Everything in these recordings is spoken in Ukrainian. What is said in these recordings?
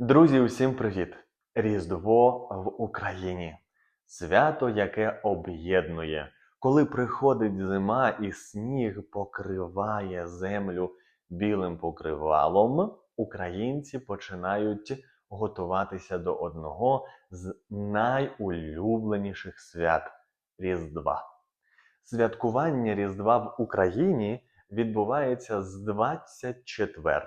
Друзі, усім привіт! Різдво в Україні. Свято, яке об'єднує. Коли приходить зима і сніг покриває землю білим покривалом, українці починають готуватися до одного з найулюбленіших свят – Різдва. Святкування Різдва в Україні відбувається з 24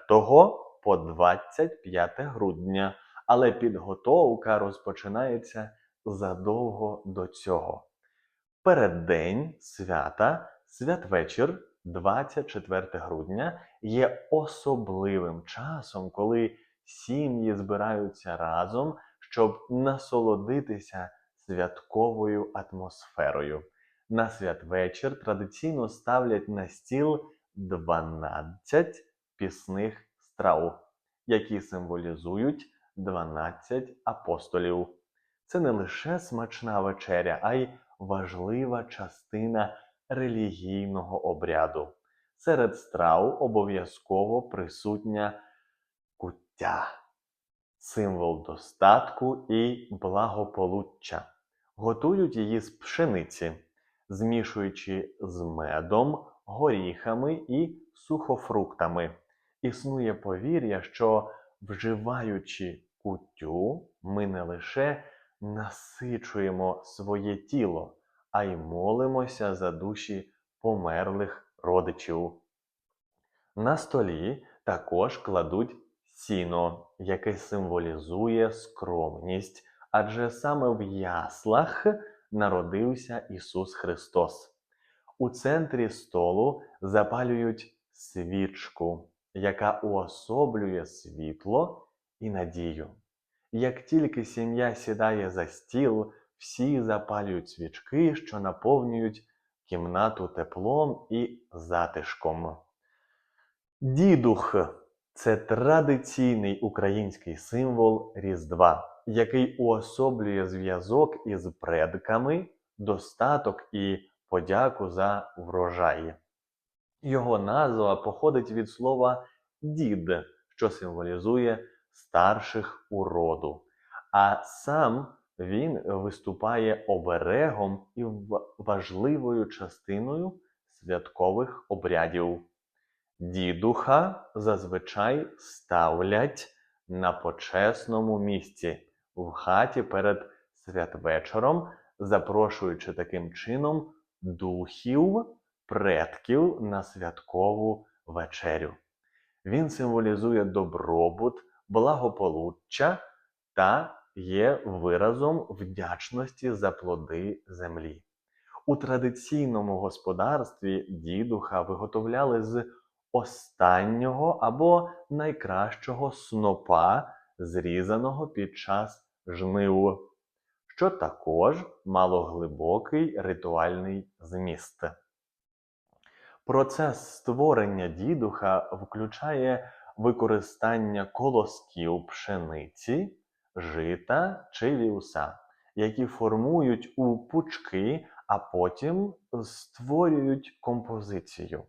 по 25 грудня, але підготовка розпочинається задовго до цього. Переддень свята, святвечір, 24 грудня, є особливим часом, коли сім'ї збираються разом, щоб насолодитися святковою атмосферою. На святвечір традиційно ставлять на стіл 12 пісних страв, які символізують 12 апостолів. Це не лише смачна вечеря, а й важлива частина релігійного обряду. Серед страв обов'язково присутня куття – символ достатку і благополуччя. Готують її з пшениці, змішуючи з медом, горіхами і сухофруктами. Існує повір'я, що вживаючи куттю, ми не лише насичуємо своє тіло, а й молимося за душі померлих родичів. На столі також кладуть сіно, яке символізує скромність, адже саме в яслах народився Ісус Христос. У центрі столу запалюють свічку, яка уособлює світло і надію. Як тільки сім'я сідає за стіл, всі запалюють свічки, що наповнюють кімнату теплом і затишком. Дідух – це традиційний український символ Різдва, який уособлює зв'язок із предками, достаток і подяку за врожай. Його назва походить від слова «дід», що символізує старших у роду. А сам він виступає оберегом і важливою частиною святкових обрядів. Дідуха зазвичай ставлять на почесному місці в хаті перед святвечором, запрошуючи таким чином духів предків на святкову вечерю. Він символізує добробут, благополуччя та є виразом вдячності за плоди землі. У традиційному господарстві дідуха виготовляли з останнього або найкращого снопа, зрізаного під час жнив, що також мало глибокий ритуальний зміст. Процес створення дідуха включає використання колосків пшениці, жита чи вівса, які формують у пучки, а потім створюють композицію.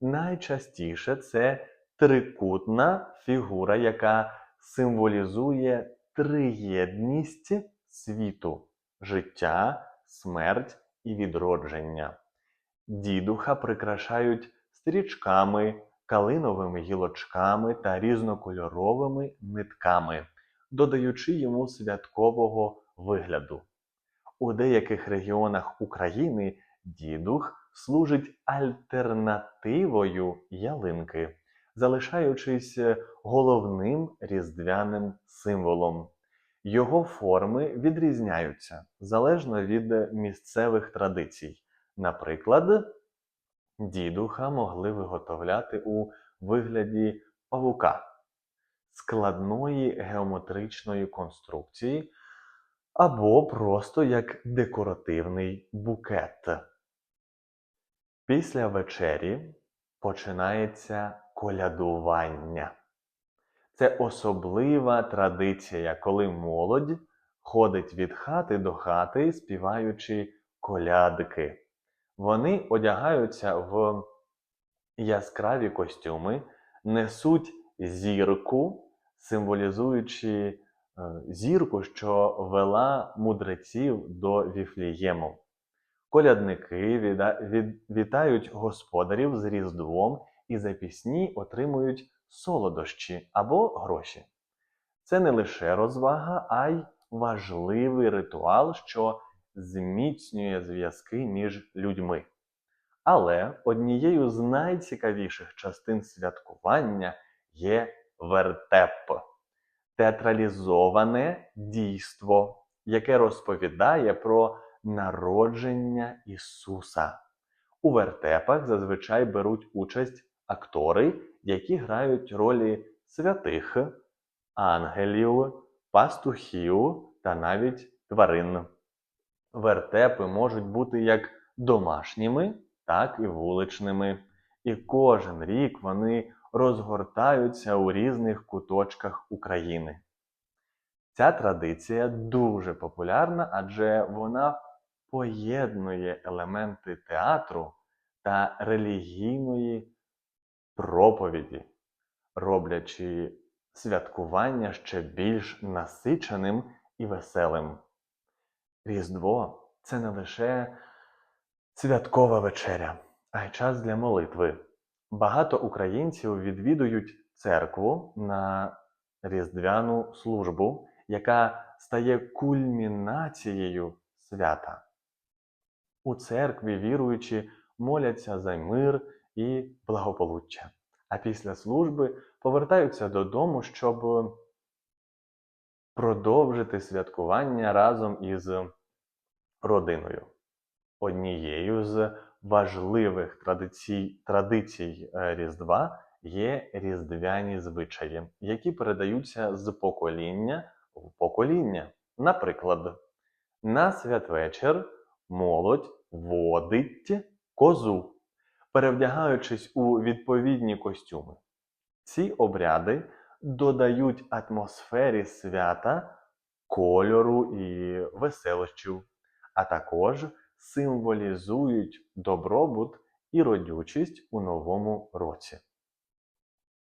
Найчастіше це трикутна фігура, яка символізує триєдність світу – життя, смерть і відродження. Дідуха прикрашають стрічками, калиновими гілочками та різнокольоровими нитками, додаючи йому святкового вигляду. У деяких регіонах України дідух служить альтернативою ялинки, залишаючись головним різдвяним символом. Його форми відрізняються залежно від місцевих традицій. Наприклад, дідуха могли виготовляти у вигляді павука, складної геометричної конструкції або просто як декоративний букет. Після вечері починається колядування. Це особлива традиція, коли молодь ходить від хати до хати, співаючи колядки. Вони одягаються в яскраві костюми, несуть зірку, символізуючи зірку, що вела мудреців до Віфлієму. Колядники вітають господарів з Різдвом і за пісні отримують солодощі або гроші. Це не лише розвага, а й важливий ритуал, що зміцнює зв'язки між людьми. Але однією з найцікавіших частин святкування є вертеп – театралізоване дійство, яке розповідає про народження Ісуса. У вертепах зазвичай беруть участь актори, які грають ролі святих, ангелів, пастухів та навіть тварин. Вертепи можуть бути як домашніми, так і вуличними. І кожен рік вони розгортаються у різних куточках України. Ця традиція дуже популярна, адже вона поєднує елементи театру та релігійної проповіді, роблячи святкування ще більш насиченим і веселим. Різдво – це не лише святкова вечеря, а й час для молитви. Багато українців відвідують церкву на різдвяну службу, яка стає кульмінацією свята. У церкві віруючі моляться за мир і благополуччя, а після служби повертаються додому, щоб продовжити святкування разом із родиною. Однією з важливих традицій Різдва є різдвяні звичаї, які передаються з покоління в покоління. Наприклад, на святвечір молодь водить козу, перевдягаючись у відповідні костюми. Ці обряди додають атмосфері свята кольору і веселощів, а також символізують добробут і родючість у новому році.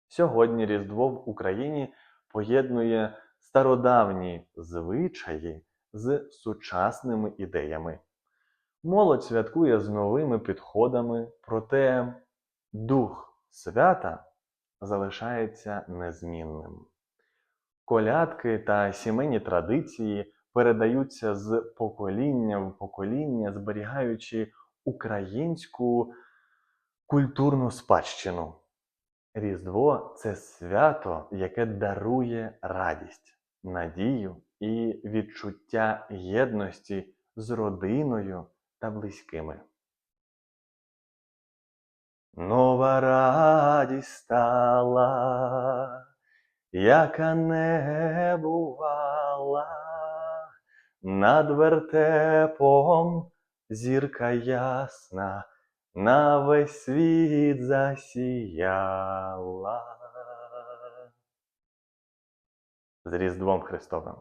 Сьогодні Різдво в Україні поєднує стародавні звичаї з сучасними ідеями. Молодь святкує з новими підходами, проте дух свята залишається незмінним. Колядки та сімейні традиції передаються з покоління в покоління, зберігаючи українську культурну спадщину. Різдво – це свято, яке дарує радість, надію і відчуття єдності з родиною та близькими. Нова радість стала, яка не бувала, над вертепом зірка ясна на весь світ засіяла. З Різдвом Христовим!